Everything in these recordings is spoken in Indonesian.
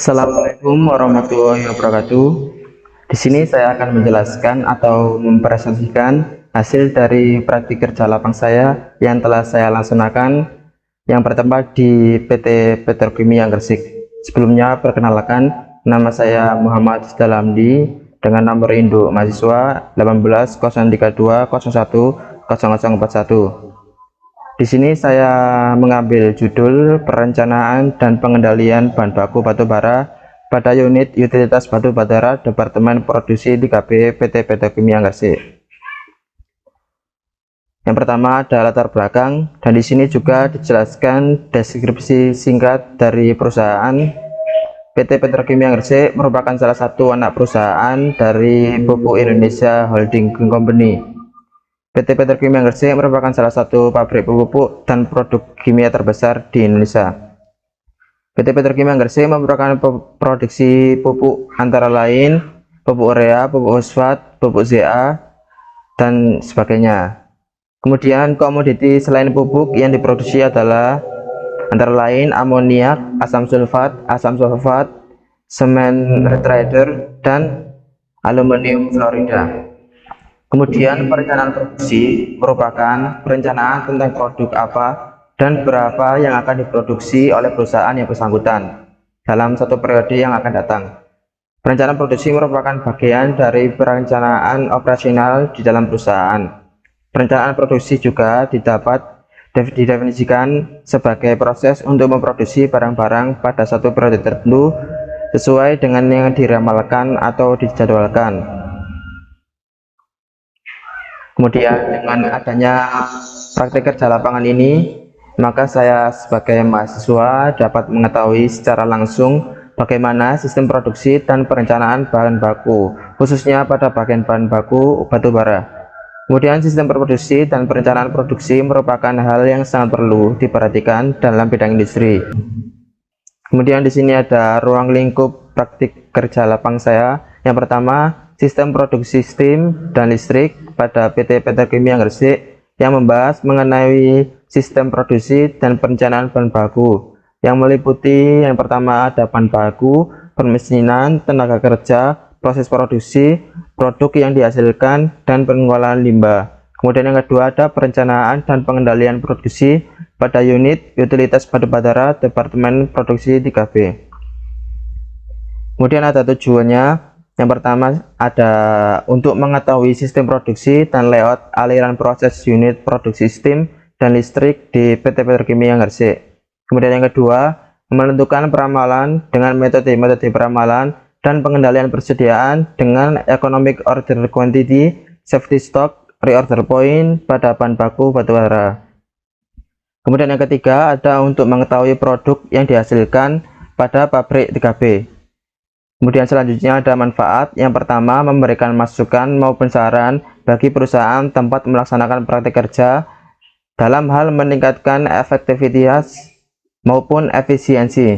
Assalamualaikum warahmatullahi wabarakatuh. Di sini saya akan menjelaskan atau mempresentasikan hasil dari praktik kerja lapang saya yang telah saya laksanakan yang pertama di PT Petrokimia Gresik. Sebelumnya perkenalkan, nama saya Muhammad Dalamdi dengan nomor induk mahasiswa 180320010041. Di sini saya mengambil judul perencanaan dan pengendalian bahan baku batubara pada unit utilitas batu bara Departemen Produksi 3B PT Petrokimia Gresik. Yang pertama ada latar belakang, dan di sini juga dijelaskan deskripsi singkat dari perusahaan. PT Petrokimia Gresik merupakan salah satu anak perusahaan dari Pupuk Indonesia Holding Company. PT Petrokimia Gresik merupakan salah satu pabrik pupuk dan produk kimia terbesar di Indonesia. PT Petrokimia Gresik merupakan produksi pupuk antara lain pupuk urea, pupuk fosfat, pupuk ZA, dan sebagainya. Kemudian komoditi selain pupuk yang diproduksi adalah antara lain amoniak, asam sulfat, semen tetraeder, dan aluminium fluorida. Kemudian perencanaan produksi merupakan perencanaan tentang produk apa dan berapa yang akan diproduksi oleh perusahaan yang bersangkutan dalam satu periode yang akan datang. Perencanaan produksi merupakan bagian dari perencanaan operasional di dalam perusahaan. Perencanaan produksi juga didefinisikan sebagai proses untuk memproduksi barang-barang pada satu periode tertentu sesuai dengan yang diramalkan atau dijadwalkan. Kemudian dengan adanya praktik kerja lapangan ini, maka saya sebagai mahasiswa dapat mengetahui secara langsung bagaimana sistem produksi dan perencanaan bahan baku, khususnya pada bagian bahan baku batu bara. Kemudian sistem produksi dan perencanaan produksi merupakan hal yang sangat perlu diperhatikan dalam bidang industri. Kemudian di sini ada ruang lingkup praktik kerja lapang saya. Yang pertama, sistem produksi steam dan listrik pada PT Petrokimia Gresik yang membahas mengenai sistem produksi dan perencanaan bahan baku yang meliputi yang pertama ada bahan baku, permesinan, tenaga kerja, proses produksi, produk yang dihasilkan, dan pengolahan limbah. Kemudian yang kedua ada perencanaan dan pengendalian produksi pada unit utilitas batu bara Departemen Produksi 3B. Kemudian ada tujuannya. Yang pertama ada untuk mengetahui sistem produksi dan layout aliran proses unit produksi steam dan listrik di PT Petrokimia Gresik. Kemudian yang kedua, menentukan peramalan dengan metode peramalan dan pengendalian persediaan dengan economic order quantity, safety stock, reorder point pada bahan baku batu bara. Kemudian yang ketiga ada untuk mengetahui produk yang dihasilkan pada pabrik 3B. Kemudian selanjutnya ada manfaat. Yang pertama, memberikan masukan maupun saran bagi perusahaan tempat melaksanakan praktik kerja dalam hal meningkatkan efektivitas maupun efisiensi.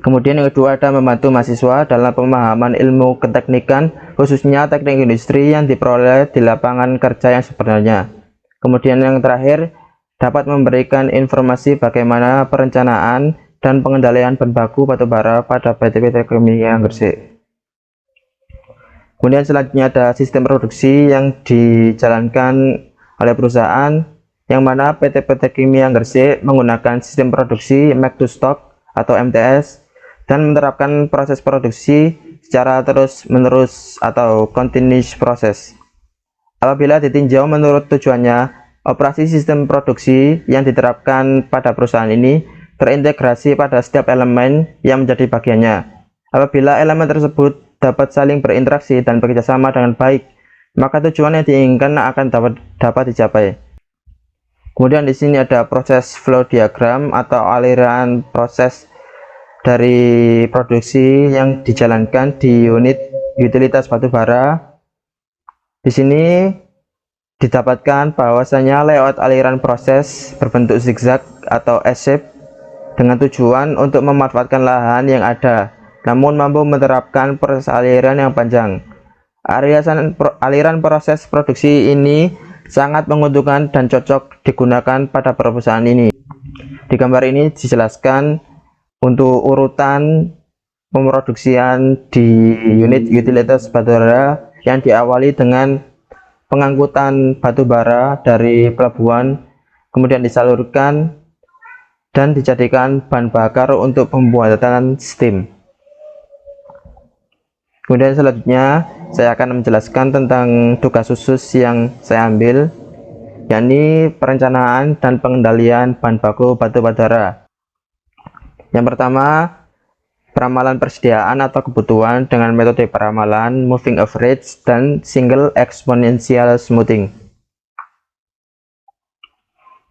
Kemudian yang kedua ada membantu mahasiswa dalam pemahaman ilmu keteknikan, khususnya teknik industri yang diperoleh di lapangan kerja yang sebenarnya. Kemudian yang terakhir, dapat memberikan informasi bagaimana perencanaan dan pengendalian bahan baku batu bara pada PT Petrokimia Gresik. Kemudian selanjutnya ada sistem produksi yang dijalankan oleh perusahaan, yang mana PT Petrokimia Gresik menggunakan sistem produksi make to stock atau MTS dan menerapkan proses produksi secara terus-menerus atau continuous process. Apabila ditinjau menurut tujuannya, operasi sistem produksi yang diterapkan pada perusahaan ini terintegrasi pada setiap elemen yang menjadi bagiannya. Apabila elemen tersebut dapat saling berinteraksi dan bekerjasama dengan baik, maka tujuan yang diinginkan akan dapat dicapai. Kemudian di sini ada proses flow diagram atau aliran proses dari produksi yang dijalankan di unit utilitas batu bara. Di sini didapatkan bahwasanya layout aliran proses berbentuk zigzag atau S-shape dengan tujuan untuk memanfaatkan lahan yang ada, namun mampu menerapkan proses aliran yang panjang. Aliran proses produksi ini sangat menguntungkan dan cocok digunakan pada perusahaan ini. Di gambar ini dijelaskan untuk urutan pemroduksian di unit utilitas batubara yang diawali dengan pengangkutan batu bara dari pelabuhan, kemudian disalurkan dan dijadikan bahan bakar untuk pembuatan steam. Kemudian selanjutnya saya akan menjelaskan tentang tugas khusus yang saya ambil, yakni perencanaan dan pengendalian bahan baku batu bara. Yang pertama, peramalan persediaan atau kebutuhan dengan metode peramalan moving average dan single exponential smoothing.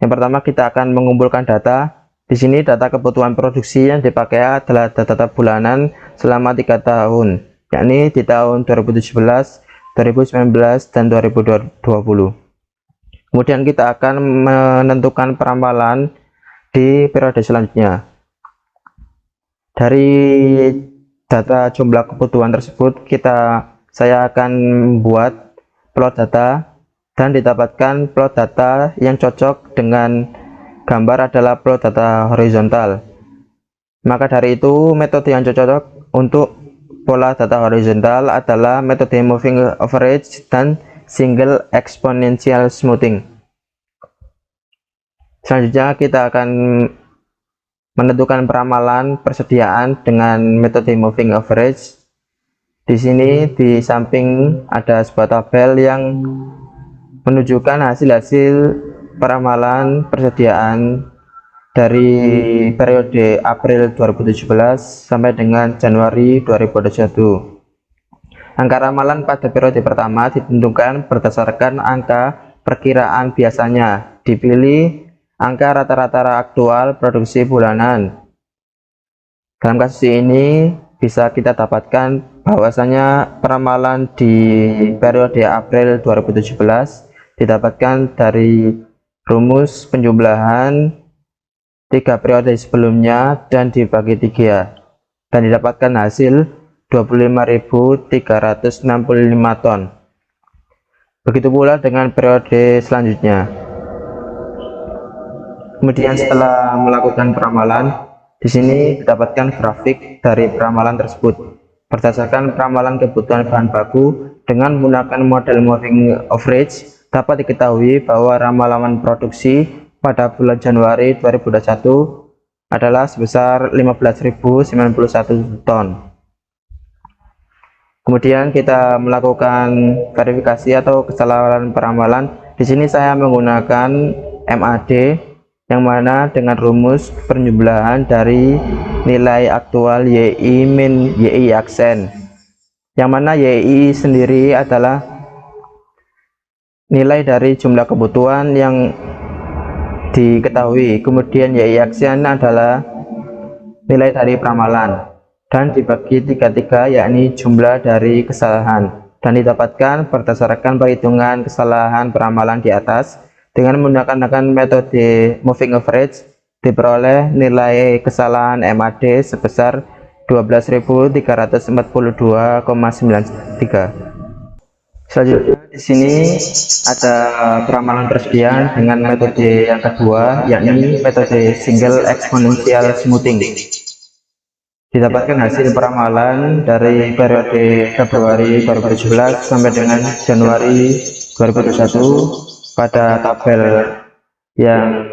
Yang pertama, kita akan mengumpulkan data. Di sini data kebutuhan produksi yang dipakai adalah data bulanan selama 3 tahun, yakni di tahun 2017, 2019, dan 2020. Kemudian kita akan menentukan peramalan di periode selanjutnya. Dari data jumlah kebutuhan tersebut, saya akan membuat plot data dan didapatkan plot data yang cocok dengan gambar adalah plot data horizontal. Maka dari itu, metode yang cocok untuk pola data horizontal adalah metode moving average dan single exponential smoothing. Selanjutnya kita akan menentukan peramalan persediaan dengan metode moving average. Di sini di samping ada sebuah tabel yang menunjukkan hasil-hasil peramalan persediaan dari periode April 2017 sampai dengan Januari 2021. Angka ramalan pada periode pertama ditentukan berdasarkan angka perkiraan biasanya, dipilih angka rata-rata aktual produksi bulanan. Dalam kasus ini bisa kita dapatkan bahwasanya peramalan di periode April 2017 didapatkan dari rumus penjumlahan 3 periode sebelumnya dan dibagi 3 dan didapatkan hasil 25.365 ton. Begitu pula dengan periode selanjutnya. Kemudian setelah melakukan peramalan, di sini didapatkan grafik dari peramalan tersebut. Berdasarkan peramalan kebutuhan bahan baku dengan menggunakan model moving average, dapat diketahui bahwa ramalan produksi pada bulan Januari 2021 adalah sebesar 15.091 ton. Kemudian kita melakukan verifikasi atau kesalahan peramalan. Di sini saya menggunakan MAD, yang mana dengan rumus penjumlahan dari nilai aktual YI min YI aksen, yang mana YI sendiri adalah nilai dari jumlah kebutuhan yang diketahui, kemudian YI aksen adalah nilai dari peramalan, dan dibagi 3 yakni jumlah dari kesalahan, dan didapatkan berdasarkan perhitungan kesalahan peramalan di atas. Dengan menggunakan metode moving average, diperoleh nilai kesalahan MAD sebesar 12.342,93. Selanjutnya di sini ada peramalan persediaan dengan metode yang kedua, yakni metode single exponential smoothing. Didapatkan hasil peramalan dari periode Februari 2017 sampai dengan Januari 2021 pada tabel yang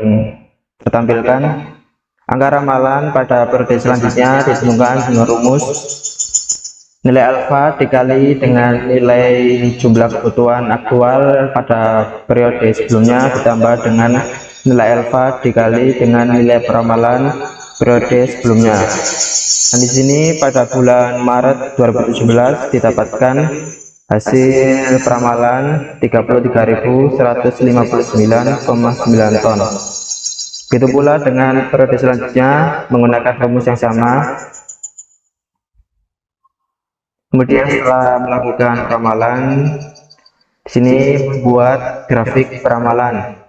tertampilkan. Angka ramalan pada periode selanjutnya ditentukan dengan rumus nilai alfa dikali dengan nilai jumlah kebutuhan aktual pada periode sebelumnya ditambah dengan nilai alfa dikali dengan nilai peramalan periode sebelumnya. Dan di sini pada bulan Maret 2017 didapatkan hasil peramalan 33.159,9 ton. Begitu pula dengan periode selanjutnya menggunakan rumus yang sama. Kemudian setelah melakukan peramalan, di sini membuat grafik peramalan.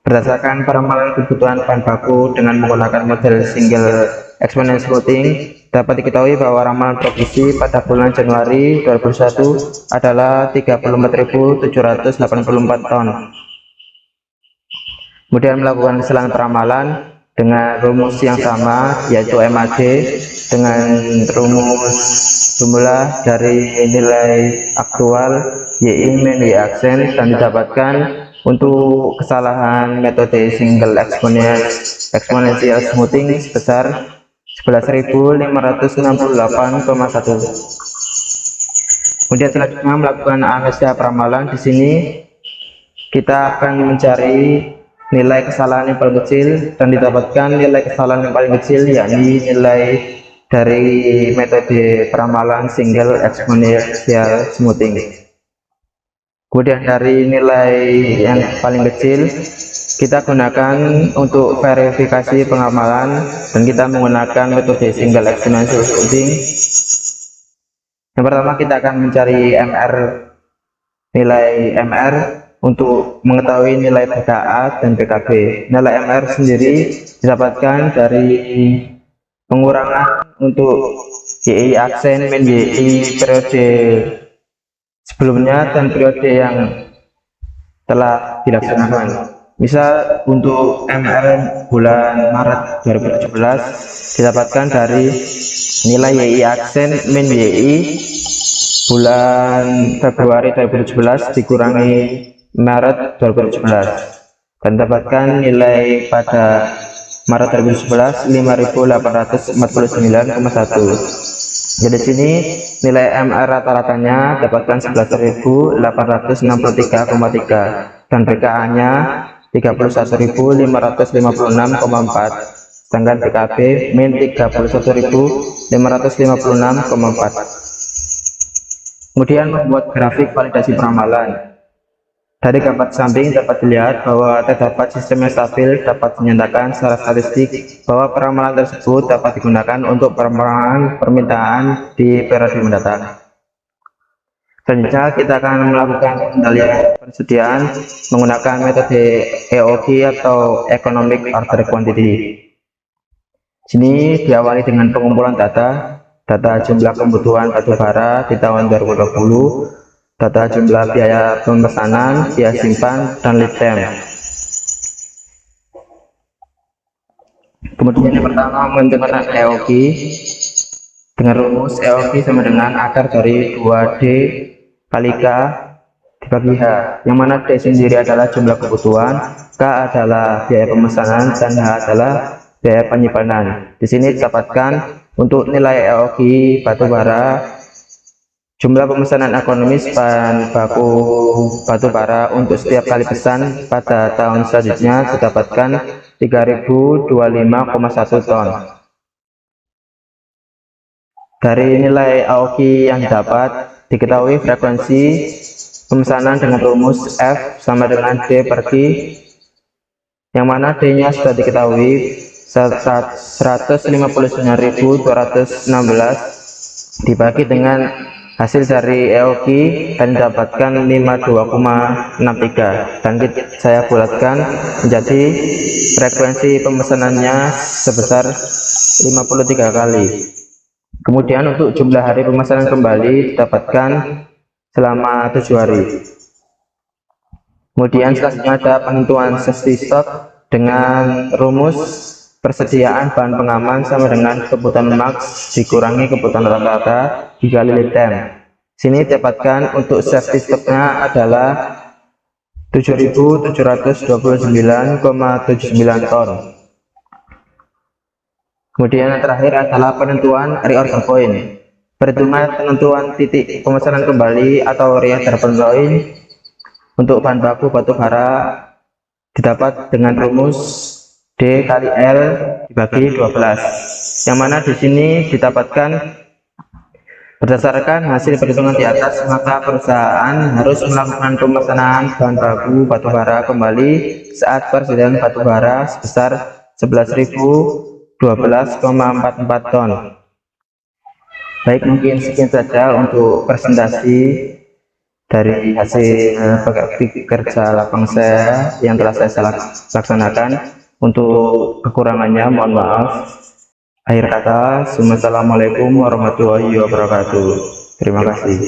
Berdasarkan peramalan kebutuhan bahan baku dengan menggunakan model single exponential smoothing, dapat diketahui bahwa ramalan produksi pada bulan Januari 2021 adalah 34.784 ton. Kemudian melakukan kesalahan peramalan dengan rumus yang sama, yaitu MAD dengan rumus jumlah dari nilai aktual YI min Y aksen, dan didapatkan untuk kesalahan metode single exponential smoothing sebesar 11.568,1. Kemudian selanjutnya melakukan analisis ramalan. Di sini kita akan mencari nilai kesalahan yang paling kecil, dan didapatkan nilai kesalahan yang paling kecil yakni nilai dari metode peramalan single exponential smoothing. Kemudian dari nilai yang paling kecil kita gunakan untuk verifikasi pengamalan, dan kita menggunakan metode single exponential smoothing. Yang pertama kita akan mencari nilai MR untuk mengetahui nilai PKA dan PKB. Nilai MR sendiri didapatkan dari pengurangan untuk YI aksen min YI periode sebelumnya dan periode yang telah dilaksanakan. Misal untuk MR bulan Maret 2017 didapatkan dari nilai YI aksen min YI bulan Februari 2017 dikurangi Maret 2017, dan dapatkan nilai pada Maret 2011 5.849,1. Jadi sini nilai MR rata-ratanya dapatkan 11.863,3 dan PKA nya 31.556,4, sedangkan PKB min 31.556,4. Kemudian membuat grafik validasi peramalan. Dari gambar samping dapat dilihat bahwa terdapat sistem yang stabil dapat dinyatakan secara statistik bahwa peramalan tersebut dapat digunakan untuk permintaan di periode mendatang. Selanjutnya kita akan melakukan pengendalian persediaan menggunakan metode EOQ atau Economic Order Quantity. Sini diawali dengan pengumpulan data jumlah kebutuhan batu bara di tahun 2020, data jumlah biaya pemesanan, biaya simpan, dan lead time. Kemudian yang pertama menentukan EOQ dengan rumus EOQ sama dengan akar dari 2D kali K dibagi H, yang mana D sendiri adalah jumlah kebutuhan, K adalah biaya pemesanan, dan H adalah biaya penyimpanan. Di sini didapatkan untuk nilai EOQ batu bara, jumlah pemesanan ekonomis bahan baku batu bara untuk setiap kali pesan pada tahun selanjutnya didapatkan 3025,1 ton. Dari nilai EOQ yang didapat diketahui frekuensi pemesanan dengan rumus F sama dengan D per Q, yang mana D nya sudah diketahui 159.216 dibagi dengan hasil dari EOQ dan didapatkan 52,63, dan saya bulatkan menjadi frekuensi pemesanannya sebesar 53 kali. Kemudian untuk jumlah hari pemesanan kembali didapatkan selama 7 hari. Kemudian selanjutnya ada penentuan safety stock dengan rumus persediaan bahan pengaman sama dengan kebutuhan max dikurangi kebutuhan rata-rata dikali lead time. Sini didapatkan untuk safety stocknya adalah 7.729,79 ton. Kemudian yang terakhir adalah penentuan reorder point. Perhitungan penentuan titik pemesanan kembali atau reorder point untuk bahan baku batu bara didapat dengan rumus D kali L dibagi 12, yang mana di sini didapatkan berdasarkan hasil perhitungan di atas, maka perusahaan harus melakukan pemesanan bahan baku batu bara kembali saat persediaan batu bara sebesar 11.012,44 ton. Baik, mungkin sekian saja untuk presentasi dari hasil kerja lapang saya yang telah saya laksanakan. Untuk kekurangannya mohon maaf. Akhir kata, wassalamualaikum warahmatullahi wabarakatuh. Terima kasih.